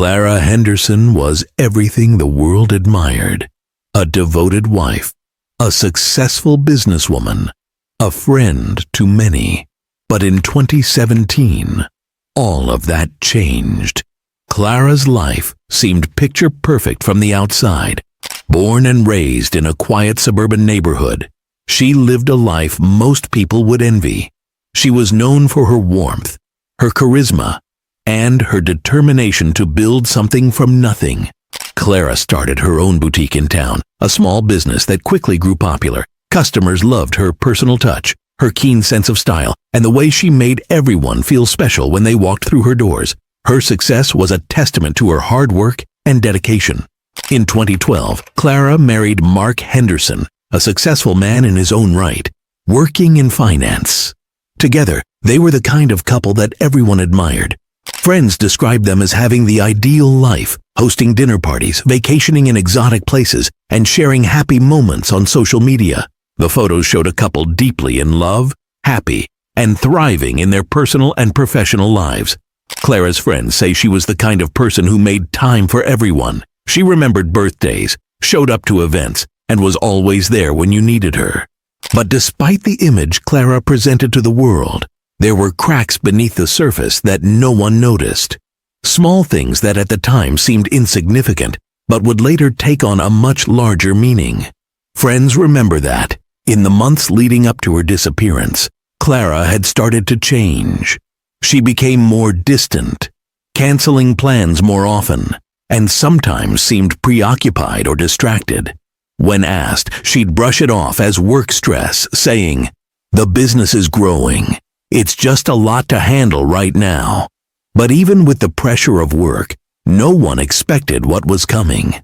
Clara Henderson was everything the world admired: a devoted wife, a successful businesswoman, a friend to many. But in 2017, all of that changed. Clara's life seemed picture perfect from the outside. Born and raised in a quiet suburban neighborhood, she lived a life most people would envy. She was known for her warmth, her charisma, and her determination to build something from nothing. Clara started her own boutique in town, a small business that quickly grew popular. Customers loved her personal touch, her keen sense of style, and the way she made everyone feel special when they walked through her doors. Her success was a testament to her hard work and dedication. In 2012, Clara married Mark Henderson, a successful man in his own right, working in finance. Together, they were the kind of couple that everyone admired. Friends described them as having the ideal life, hosting dinner parties, vacationing in exotic places, and sharing happy moments on social media. The photos showed a couple deeply in love, happy, and thriving in their personal and professional lives. Clara's friends say she was the kind of person who made time for everyone. She remembered birthdays, showed up to events, and was always there when you needed her. But despite the image Clara presented to the world, there were cracks beneath the surface that no one noticed. Small things that at the time seemed insignificant, but would later take on a much larger meaning. Friends remember that, in the months leading up to her disappearance, Clara had started to change. She became more distant, canceling plans more often, and sometimes seemed preoccupied or distracted. When asked, she'd brush it off as work stress, saying, "The business is growing. It's just a lot to handle right now." But even with the pressure of work, no one expected what was coming.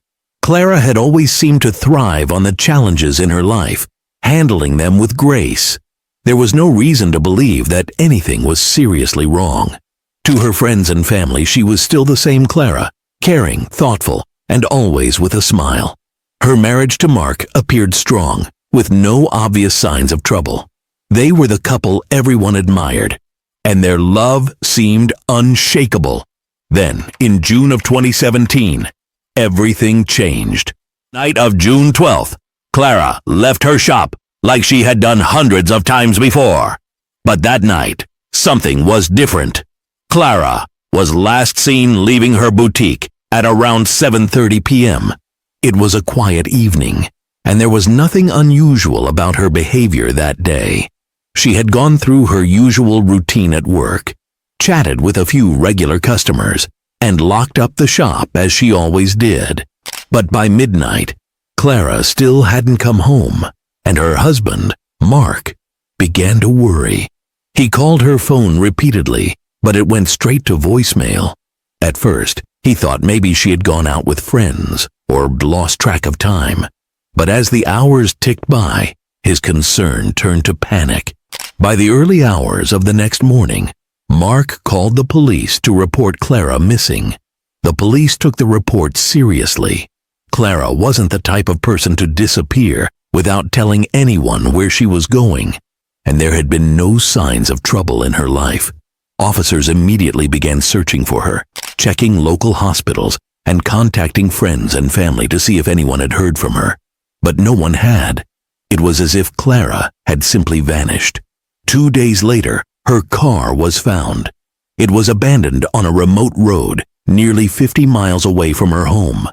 Clara had always seemed to thrive on the challenges in her life, handling them with grace. There was no reason to believe that anything was seriously wrong. To her friends and family, she was still the same Clara, caring, thoughtful, and always with a smile. Her marriage to Mark appeared strong, with no obvious signs of trouble. They were the couple everyone admired, and their love seemed unshakable. Then, in June of 2017, everything changed. Night of June 12th, Clara left her shop like she had done hundreds of times before. But that night, something was different. Clara was last seen leaving her boutique at around 7:30 p.m. It was a quiet evening, and there was nothing unusual about her behavior that day. She had gone through her usual routine at work, chatted with a few regular customers, and locked up the shop as she always did. But by midnight, Clara still hadn't come home, and her husband, Mark, began to worry. He called her phone repeatedly, but it went straight to voicemail. At first, he thought maybe she had gone out with friends or lost track of time. But as the hours ticked by, his concern turned to panic. By the early hours of the next morning, Mark called the police to report Clara missing. The police took the report seriously. Clara wasn't the type of person to disappear without telling anyone where she was going, and there had been no signs of trouble in her life. Officers immediately began searching for her, checking local hospitals and contacting friends and family to see if anyone had heard from her. But no one had. It was as if Clara had simply vanished. 2 days later, her car was found. It was abandoned on a remote road nearly 50 miles away from her home.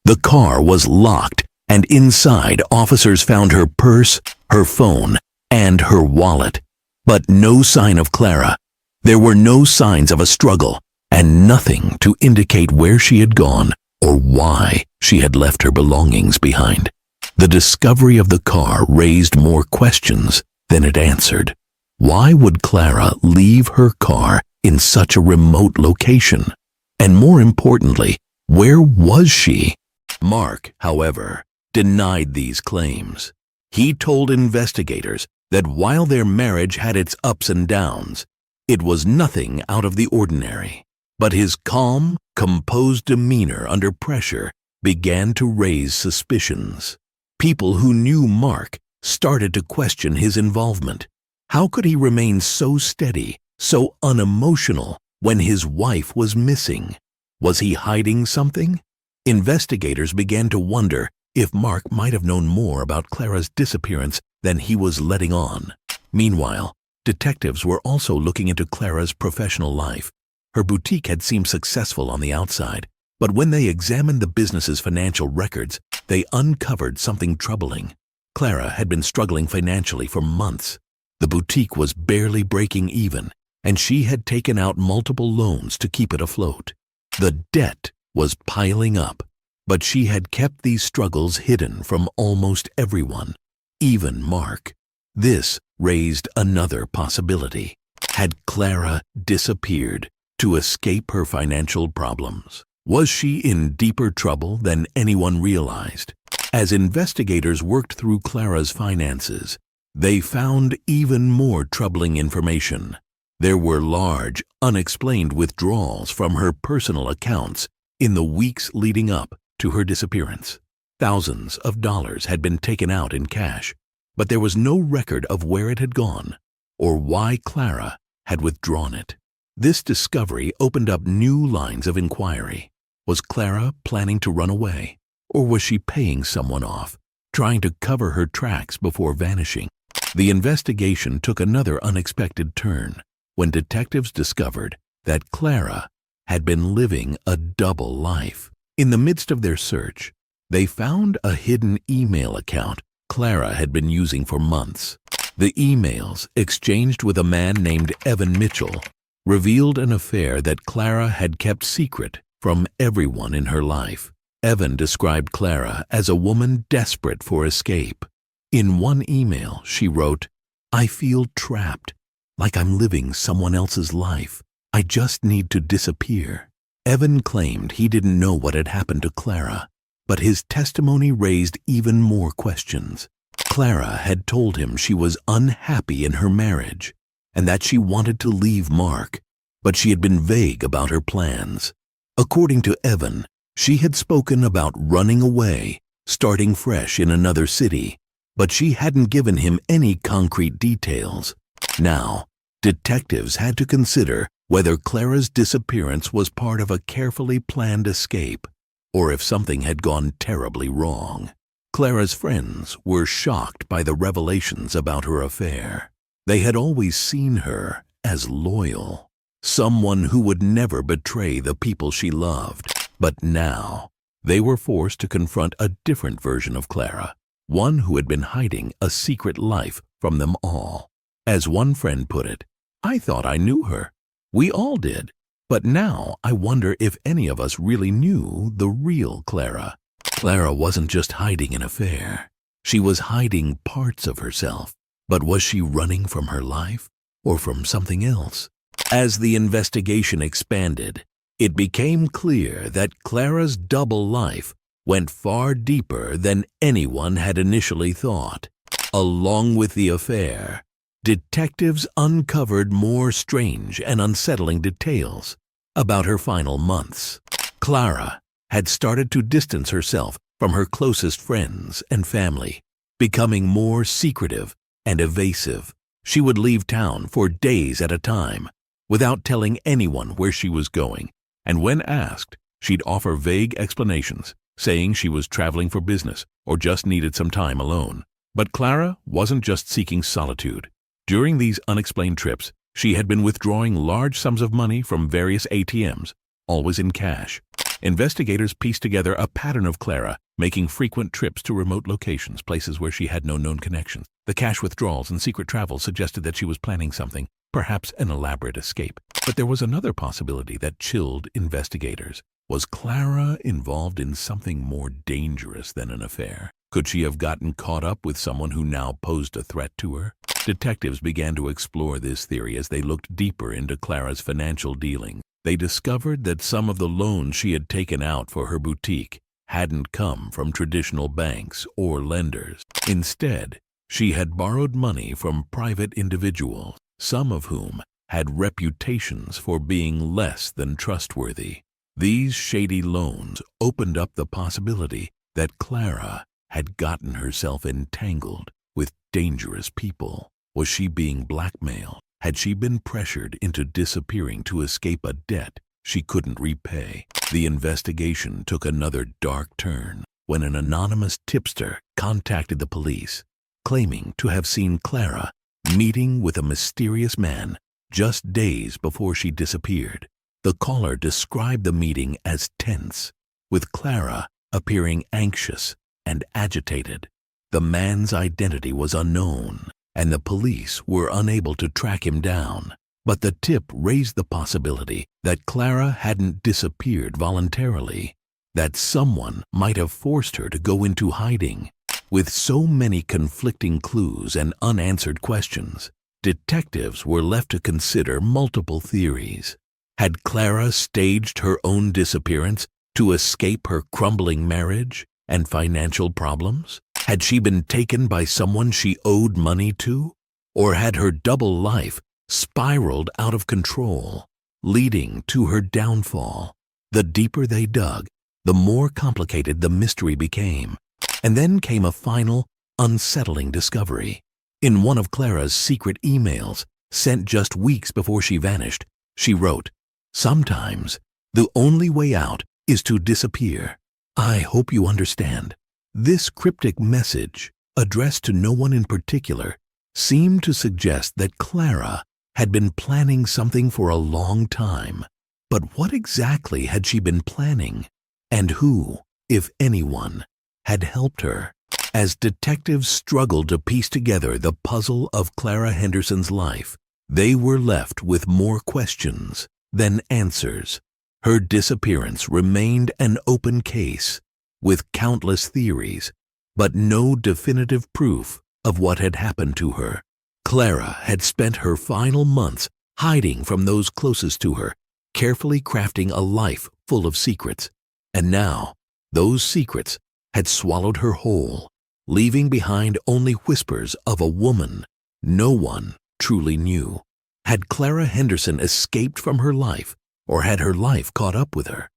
The car was locked, and inside officers found her purse, her phone, and her wallet. But no sign of Clara. There were no signs of a struggle, and nothing to indicate where she had gone or why she had left her belongings behind. The discovery of the car raised more questions than it answered. Why would Clara leave her car in such a remote location? And more importantly, where was she? Mark, however, denied these claims. He told investigators that while their marriage had its ups and downs, it was nothing out of the ordinary. But his calm, composed demeanor under pressure began to raise suspicions. People who knew Mark started to question his involvement. How could he remain so steady, so unemotional, when his wife was missing? Was he hiding something? Investigators began to wonder if Mark might have known more about Clara's disappearance than he was letting on. Meanwhile, detectives were also looking into Clara's professional life. Her boutique had seemed successful on the outside, but when they examined the business's financial records, they uncovered something troubling. Clara had been struggling financially for months. The boutique was barely breaking even, and she had taken out multiple loans to keep it afloat. The debt was piling up, but she had kept these struggles hidden from almost everyone, even Mark. This raised another possibility. Had Clara disappeared to escape her financial problems? Was she in deeper trouble than anyone realized? As investigators worked through Clara's finances, they found even more troubling information. There were large, unexplained withdrawals from her personal accounts in the weeks leading up to her disappearance. Thousands of dollars had been taken out in cash, but there was no record of where it had gone or why Clara had withdrawn it. This discovery opened up new lines of inquiry. Was Clara planning to run away, or was she paying someone off, trying to cover her tracks before vanishing? The investigation took another unexpected turn when detectives discovered that Clara had been living a double life. In the midst of their search, they found a hidden email account Clara had been using for months. The emails, exchanged with a man named Evan Mitchell, revealed an affair that Clara had kept secret from everyone in her life. Evan described Clara as a woman desperate for escape. In one email, she wrote, "I feel trapped, like I'm living someone else's life. I just need to disappear." Evan claimed he didn't know what had happened to Clara, but his testimony raised even more questions. Clara had told him she was unhappy in her marriage and that she wanted to leave Mark, but she had been vague about her plans. According to Evan, she had spoken about running away, starting fresh in another city, but she hadn't given him any concrete details. Now, detectives had to consider whether Clara's disappearance was part of a carefully planned escape, or if something had gone terribly wrong. Clara's friends were shocked by the revelations about her affair. They had always seen her as loyal, someone who would never betray the people she loved. But now, they were forced to confront a different version of Clara, one who had been hiding a secret life from them all. As one friend put it, "I thought I knew her. We all did. But now I wonder if any of us really knew the real Clara." Clara wasn't just hiding an affair. She was hiding parts of herself. But was she running from her life or from something else? As the investigation expanded, it became clear that Clara's double life went far deeper than anyone had initially thought. Along with the affair, detectives uncovered more strange and unsettling details about her final months. Clara had started to distance herself from her closest friends and family, becoming more secretive and evasive. She would leave town for days at a time without telling anyone where she was going, and when asked, she'd offer vague explanations, saying she was traveling for business or just needed some time alone. But Clara wasn't just seeking solitude. During these unexplained trips, she had been withdrawing large sums of money from various ATMs, always in cash. Investigators pieced together a pattern of Clara making frequent trips to remote locations, places where she had no known connections. The cash withdrawals and secret travel suggested that she was planning something, perhaps an elaborate escape. But there was another possibility that chilled investigators. Was Clara involved in something more dangerous than an affair? Could she have gotten caught up with someone who now posed a threat to her? Detectives began to explore this theory as they looked deeper into Clara's financial dealings. They discovered that some of the loans she had taken out for her boutique hadn't come from traditional banks or lenders. Instead, she had borrowed money from private individuals, some of whom had reputations for being less than trustworthy. These shady loans opened up the possibility that Clara had gotten herself entangled with dangerous people. Was she being blackmailed? Had she been pressured into disappearing to escape a debt she couldn't repay. The investigation took another dark turn when an anonymous tipster contacted the police, claiming to have seen Clara meeting with a mysterious man just days before she disappeared. The caller described the meeting as tense, with Clara appearing anxious and agitated. The man's identity was unknown, and the police were unable to track him down. But the tip raised the possibility that Clara hadn't disappeared voluntarily, that someone might have forced her to go into hiding. With so many conflicting clues and unanswered questions, detectives were left to consider multiple theories. Had Clara staged her own disappearance to escape her crumbling marriage and financial problems? Had she been taken by someone she owed money to? Or had her double life spiraled out of control, leading to her downfall? The deeper they dug, the more complicated the mystery became. And then came a final, unsettling discovery. In one of Clara's secret emails, sent just weeks before she vanished, she wrote, "Sometimes the only way out is to disappear. I hope you understand." This cryptic message, addressed to no one in particular, seemed to suggest that Clara had been planning something for a long time. But what exactly had she been planning? And who, if anyone, had helped her? As detectives struggled to piece together the puzzle of Clara Henderson's life, they were left with more questions than answers. Her disappearance remained an open case, with countless theories, but no definitive proof of what had happened to her. Clara had spent her final months hiding from those closest to her, carefully crafting a life full of secrets. And now, those secrets had swallowed her whole, leaving behind only whispers of a woman no one truly knew. Had Clara Henderson escaped from her life, or had her life caught up with her?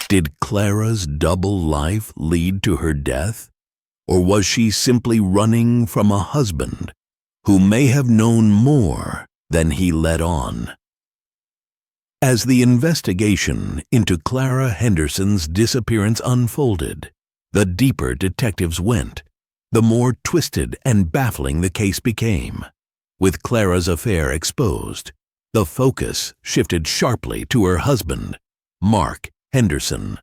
Did Clara's double life lead to her death? Or was she simply running from a husband who may have known more than he let on? As the investigation into Clara Henderson's disappearance unfolded, the deeper detectives went, the more twisted and baffling the case became. With Clara's affair exposed, the focus shifted sharply to her husband, Mark Henderson.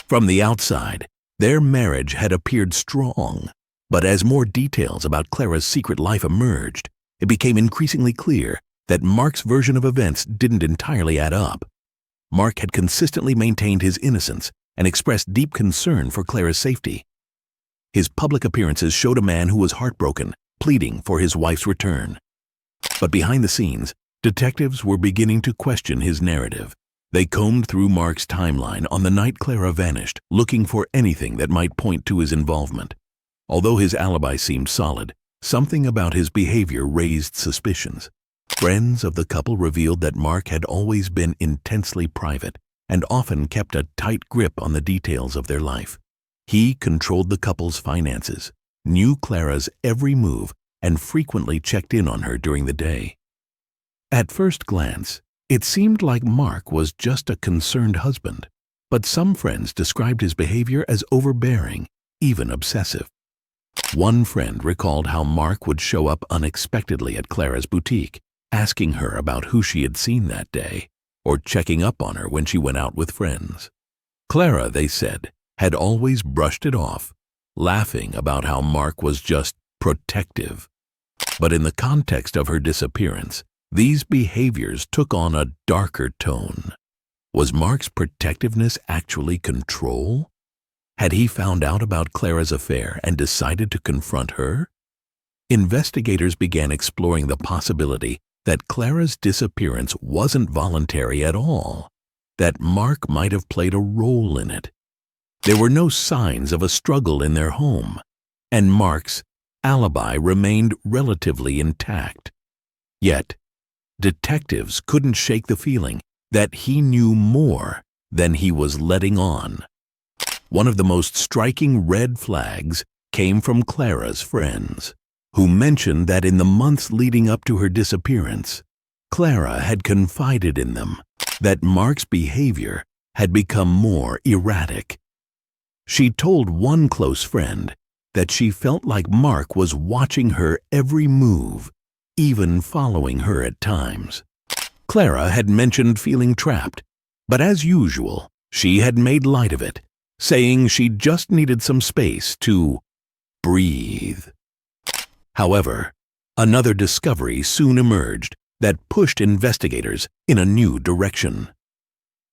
From the outside, their marriage had appeared strong, but as more details about Clara's secret life emerged, it became increasingly clear that Mark's version of events didn't entirely add up. Mark had consistently maintained his innocence and expressed deep concern for Clara's safety. His public appearances showed a man who was heartbroken, pleading for his wife's return. But behind the scenes, detectives were beginning to question his narrative. They combed through Mark's timeline on the night Clara vanished, looking for anything that might point to his involvement. Although his alibi seemed solid, something about his behavior raised suspicions. Friends of the couple revealed that Mark had always been intensely private and often kept a tight grip on the details of their life. He controlled the couple's finances, knew Clara's every move, and frequently checked in on her during the day. At first glance, it seemed like Mark was just a concerned husband, but some friends described his behavior as overbearing, even obsessive. One friend recalled how Mark would show up unexpectedly at Clara's boutique, asking her about who she had seen that day, or checking up on her when she went out with friends. Clara, they said, had always brushed it off, laughing about how Mark was just protective. But in the context of her disappearance, these behaviors took on a darker tone. Was Mark's protectiveness actually control? Had he found out about Clara's affair and decided to confront her? Investigators began exploring the possibility that Clara's disappearance wasn't voluntary at all, that Mark might have played a role in it. There were no signs of a struggle in their home, and Mark's alibi remained relatively intact. Yet, detectives couldn't shake the feeling that he knew more than he was letting on. One of the most striking red flags came from Clara's friends, who mentioned that in the months leading up to her disappearance, Clara had confided in them, that Mark's behavior had become more erratic. She told one close friend that she felt like Mark was watching her every move, even following her at times. Clara had mentioned feeling trapped, but as usual, she had made light of it, saying she just needed some space to breathe. However, another discovery soon emerged that pushed investigators in a new direction.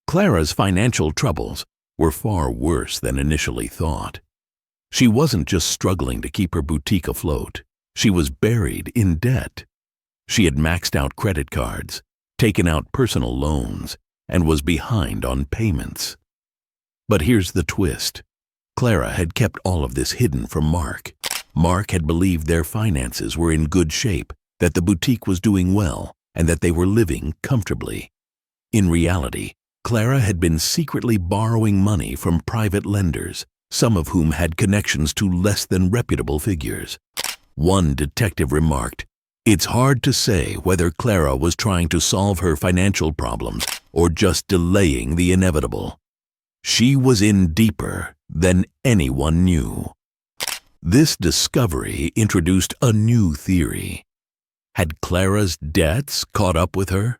Clara's financial troubles were far worse than initially thought. She wasn't just struggling to keep her boutique afloat. She was buried in debt. She had maxed out credit cards, taken out personal loans, and was behind on payments. But here's the twist. Clara had kept all of this hidden from Mark. Mark had believed their finances were in good shape, that the boutique was doing well, and that they were living comfortably. In reality, Clara had been secretly borrowing money from private lenders, some of whom had connections to less than reputable figures. One detective remarked, "It's hard to say whether Clara was trying to solve her financial problems or just delaying the inevitable. She was in deeper than anyone knew." This discovery introduced a new theory. Had Clara's debts caught up with her?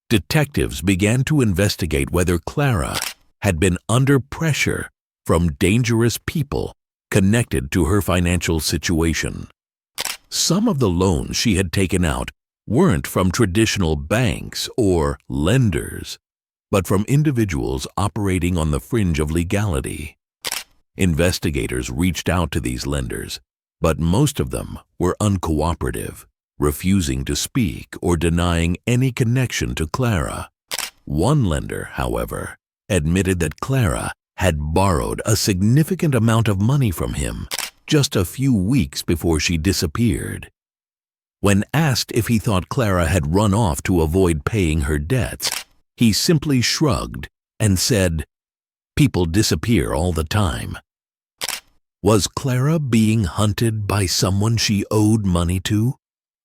Detectives began to investigate whether Clara had been under pressure from dangerous people connected to her financial situation. Some of the loans she had taken out weren't from traditional banks or lenders, but from individuals operating on the fringe of legality. Investigators reached out to these lenders, but most of them were uncooperative, refusing to speak or denying any connection to Clara. One lender, however, admitted that Clara had borrowed a significant amount of money from him just a few weeks before she disappeared. When asked if he thought Clara had run off to avoid paying her debts, he simply shrugged and said, "People disappear all the time." Was Clara being hunted by someone she owed money to?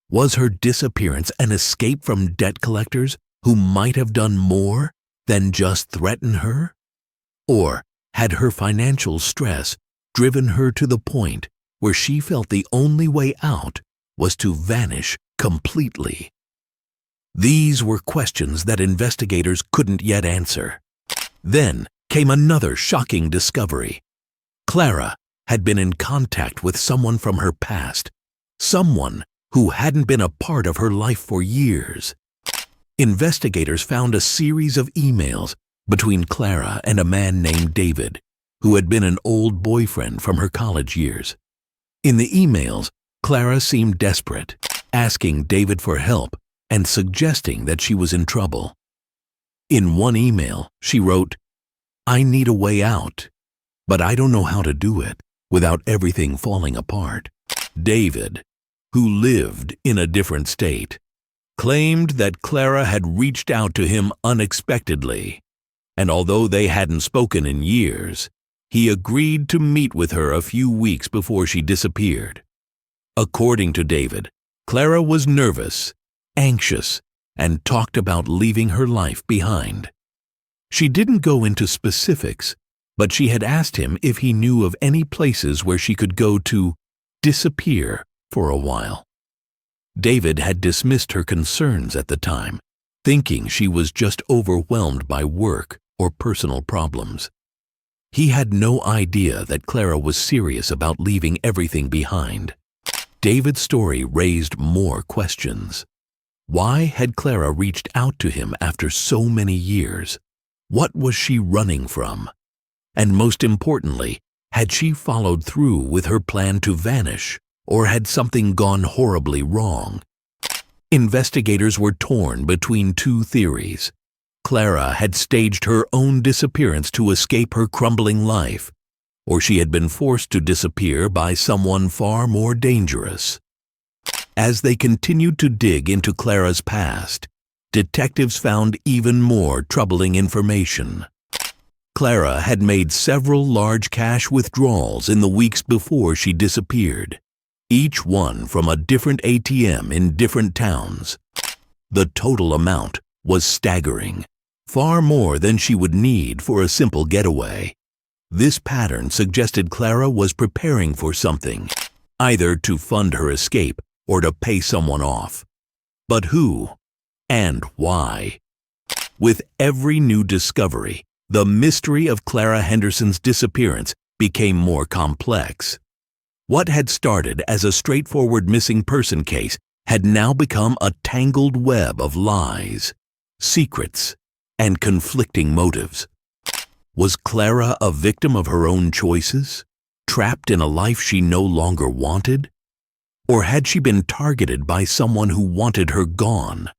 Was her disappearance an escape from debt collectors who might have done more than just threaten her? Or had her financial stress driven her to the point where she felt the only way out was to vanish completely? These were questions that investigators couldn't yet answer. Then came another shocking discovery. Clara had been in contact with someone from her past, someone who hadn't been a part of her life for years. Investigators found a series of emails between Clara and a man named David, who had been an old boyfriend from her college years. In the emails, Clara seemed desperate, asking David for help and suggesting that she was in trouble. In one email, she wrote, "I need a way out, but I don't know how to do it without everything falling apart." David, who lived in a different state, claimed that Clara had reached out to him unexpectedly, and although they hadn't spoken in years, he agreed to meet with her a few weeks before she disappeared. According to David, Clara was nervous, anxious, and talked about leaving her life behind. She didn't go into specifics, but she had asked him if he knew of any places where she could go to disappear for a while. David had dismissed her concerns at the time, thinking she was just overwhelmed by work or personal problems. He had no idea that Clara was serious about leaving everything behind. David's story raised more questions. Why had Clara reached out to him after so many years? What was she running from? And most importantly, had she followed through with her plan to vanish, or had something gone horribly wrong? Investigators were torn between two theories. Clara had staged her own disappearance to escape her crumbling life, or she had been forced to disappear by someone far more dangerous. As they continued to dig into Clara's past, detectives found even more troubling information. Clara had made several large cash withdrawals in the weeks before she disappeared, each one from a different ATM in different towns. The total amount was staggering, far more than she would need for a simple getaway. This pattern suggested Clara was preparing for something, either to fund her escape or to pay someone off. But who and why? With every new discovery, the mystery of Clara Henderson's disappearance became more complex. What had started as a straightforward missing person case had now become a tangled web of lies, secrets, and conflicting motives. Was Clara a victim of her own choices, trapped in a life she no longer wanted? Or had she been targeted by someone who wanted her gone,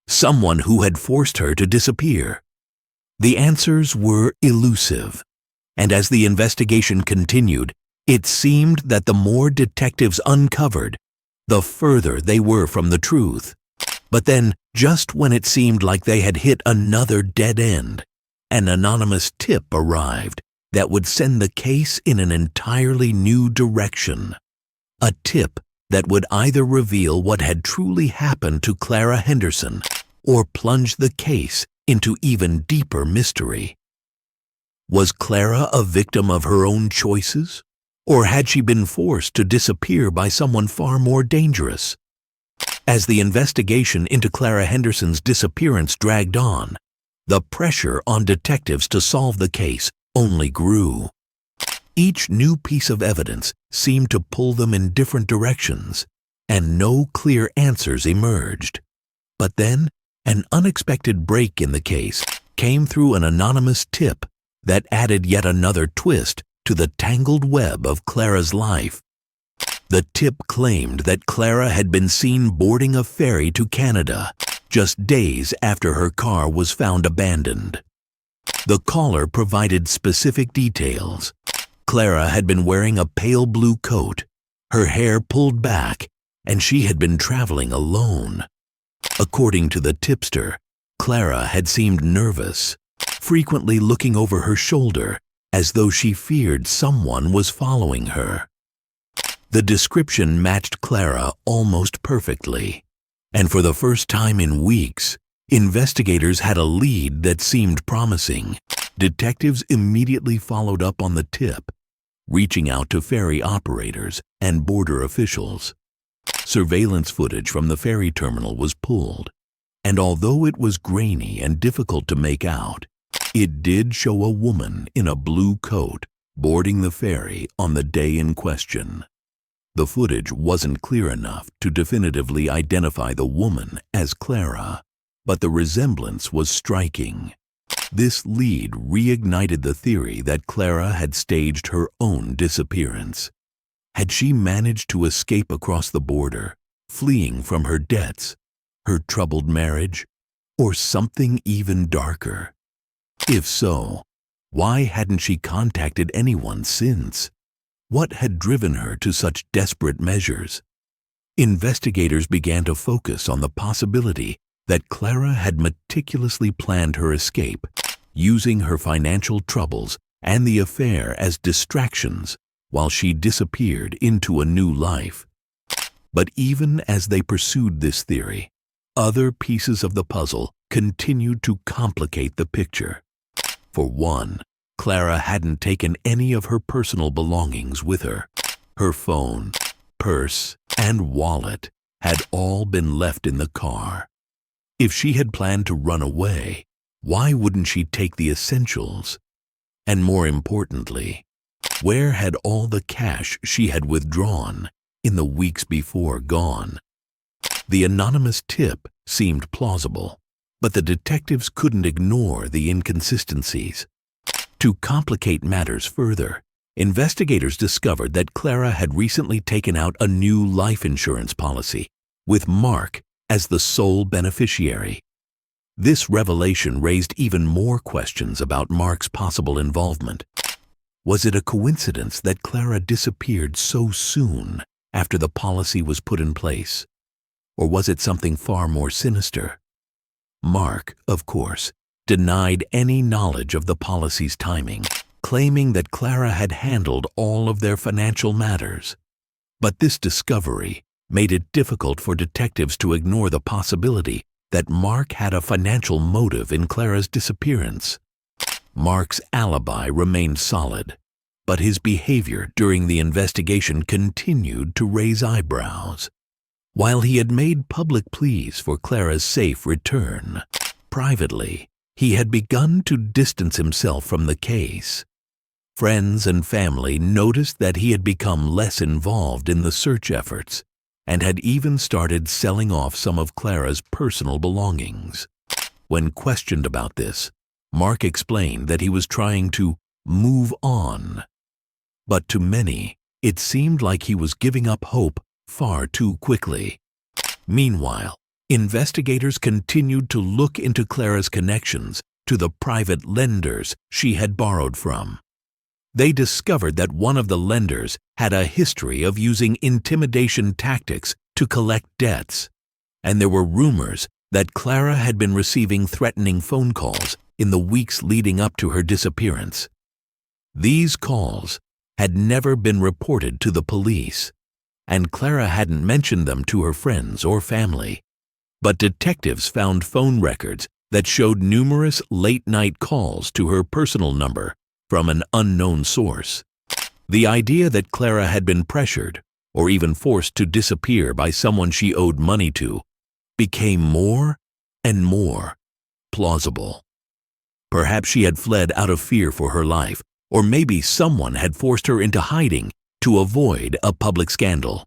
someone who had forced her to disappear? The answers were elusive, and as the investigation continued, it seemed that the more detectives uncovered, the further they were from the truth. But then, just when it seemed like they had hit another dead end, an anonymous tip arrived that would send the case in an entirely new direction. A tip that would either reveal what had truly happened to Clara Henderson or plunge the case into even deeper mystery. Was Clara a victim of her own choices, or had she been forced to disappear by someone far more dangerous? As the investigation into Clara Henderson's disappearance dragged on, the pressure on detectives to solve the case only grew. Each new piece of evidence seemed to pull them in different directions, and no clear answers emerged. But then, an unexpected break in the case came through an anonymous tip that added yet another twist to the tangled web of Clara's life. The tip claimed that Clara had been seen boarding a ferry to Canada just days after her car was found abandoned. The caller provided specific details. Clara had been wearing a pale blue coat, her hair pulled back, and she had been traveling alone. According to the tipster, Clara had seemed nervous, frequently looking over her shoulder as though she feared someone was following her. The description matched Clara almost perfectly, and for the first time in weeks, investigators had a lead that seemed promising. Detectives immediately followed up on the tip, reaching out to ferry operators and border officials. Surveillance footage from the ferry terminal was pulled, and although it was grainy and difficult to make out, it did show a woman in a blue coat boarding the ferry on the day in question. The footage wasn't clear enough to definitively identify the woman as Clara, but the resemblance was striking. This lead reignited the theory that Clara had staged her own disappearance. Had she managed to escape across the border, fleeing from her debts, her troubled marriage, or something even darker? If so, why hadn't she contacted anyone since? What had driven her to such desperate measures? Investigators began to focus on the possibility that Clara had meticulously planned her escape, using her financial troubles and the affair as distractions while she disappeared into a new life. But even as they pursued this theory, other pieces of the puzzle continued to complicate the picture. For one, Clara hadn't taken any of her personal belongings with her. Her phone, purse, and wallet had all been left in the car. If she had planned to run away, why wouldn't she take the essentials? And more importantly, where had all the cash she had withdrawn in the weeks before gone? The anonymous tip seemed plausible, but the detectives couldn't ignore the inconsistencies. To complicate matters further, investigators discovered that Clara had recently taken out a new life insurance policy, with Mark as the sole beneficiary. This revelation raised even more questions about Mark's possible involvement. Was it a coincidence that Clara disappeared so soon after the policy was put in place? Or was it something far more sinister? Mark, of course, denied any knowledge of the policy's timing, claiming that Clara had handled all of their financial matters. But this discovery made it difficult for detectives to ignore the possibility that Mark had a financial motive in Clara's disappearance. Mark's alibi remained solid, but his behavior during the investigation continued to raise eyebrows. While he had made public pleas for Clara's safe return, privately, he had begun to distance himself from the case. Friends and family noticed that he had become less involved in the search efforts and had even started selling off some of Clara's personal belongings. When questioned about this, Mark explained that he was trying to move on. But to many, it seemed like he was giving up hope far too quickly. Meanwhile, investigators continued to look into Clara's connections to the private lenders she had borrowed from. They discovered that one of the lenders had a history of using intimidation tactics to collect debts, and there were rumors that Clara had been receiving threatening phone calls in the weeks leading up to her disappearance. These calls had never been reported to the police, and Clara hadn't mentioned them to her friends or family. But detectives found phone records that showed numerous late-night calls to her personal number from an unknown source. The idea that Clara had been pressured or even forced to disappear by someone she owed money to became more and more plausible. Perhaps she had fled out of fear for her life, or maybe someone had forced her into hiding to avoid a public scandal.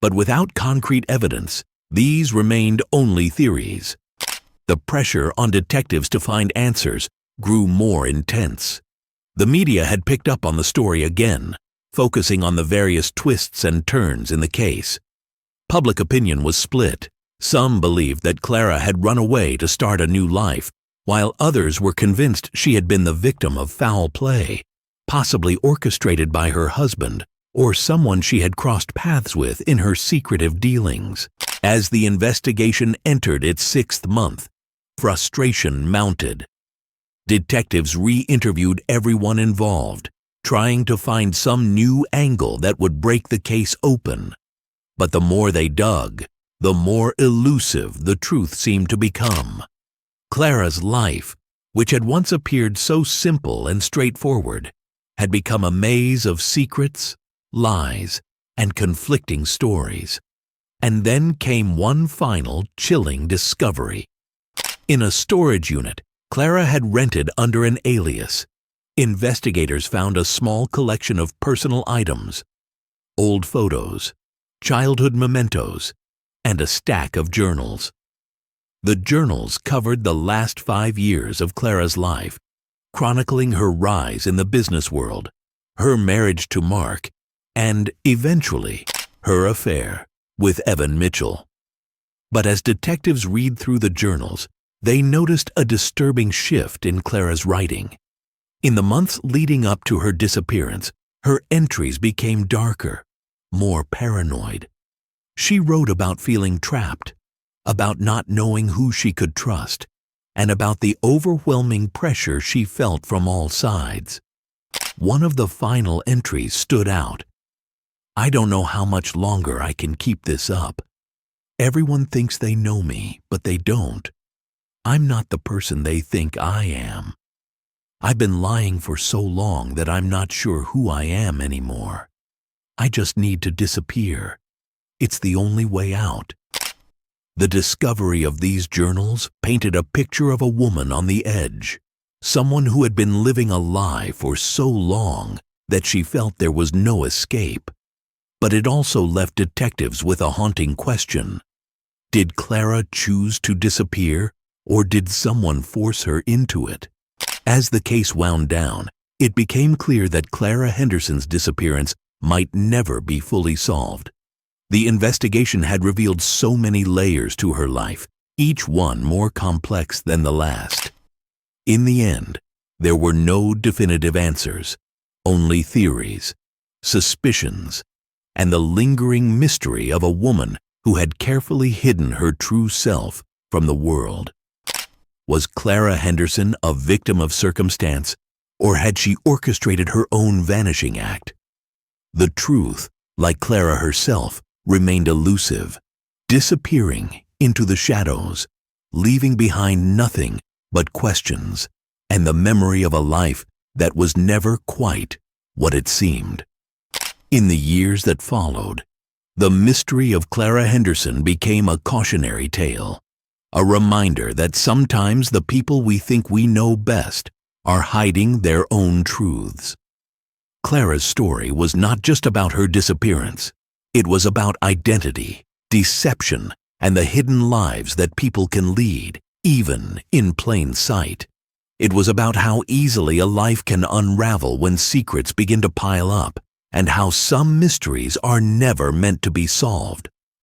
But without concrete evidence, these remained only theories. The pressure on detectives to find answers grew more intense. The media had picked up on the story again, focusing on the various twists and turns in the case. Public opinion was split. Some believed that Clara had run away to start a new life, while others were convinced she had been the victim of foul play, possibly orchestrated by her husband or someone she had crossed paths with in her secretive dealings. As the investigation entered its 6th month, frustration mounted. Detectives re-interviewed everyone involved, trying to find some new angle that would break the case open. But the more they dug, the more elusive the truth seemed to become. Clara's life, which had once appeared so simple and straightforward, had become a maze of secrets, lies, and conflicting stories. And then came one final chilling discovery. In a storage unit Clara had rented under an alias, investigators found a small collection of personal items, old photos, childhood mementos, and a stack of journals. The journals covered the last 5 years of Clara's life, chronicling her rise in the business world, her marriage to Mark, and, eventually, her affair with Evan Mitchell. But as detectives read through the journals, they noticed a disturbing shift in Clara's writing. In the months leading up to her disappearance, her entries became darker, more paranoid. She wrote about feeling trapped, about not knowing who she could trust, and about the overwhelming pressure she felt from all sides. One of the final entries stood out. "I don't know how much longer I can keep this up. Everyone thinks they know me, but they don't. I'm not the person they think I am. I've been lying for so long that I'm not sure who I am anymore. I just need to disappear. It's the only way out." The discovery of these journals painted a picture of a woman on the edge, someone who had been living a lie for so long that she felt there was no escape. But it also left detectives with a haunting question. Did Clara choose to disappear, or did someone force her into it? As the case wound down, it became clear that Clara Henderson's disappearance might never be fully solved. The investigation had revealed so many layers to her life, each one more complex than the last. In the end, there were no definitive answers, only theories, suspicions, and the lingering mystery of a woman who had carefully hidden her true self from the world. Was Clara Henderson a victim of circumstance, or had she orchestrated her own vanishing act? The truth, like Clara herself, remained elusive, disappearing into the shadows, leaving behind nothing but questions and the memory of a life that was never quite what it seemed. In the years that followed, the mystery of Clara Henderson became a cautionary tale, a reminder that sometimes the people we think we know best are hiding their own truths. Clara's story was not just about her disappearance. It was about identity, deception, and the hidden lives that people can lead, even in plain sight. It was about how easily a life can unravel when secrets begin to pile up, and how some mysteries are never meant to be solved,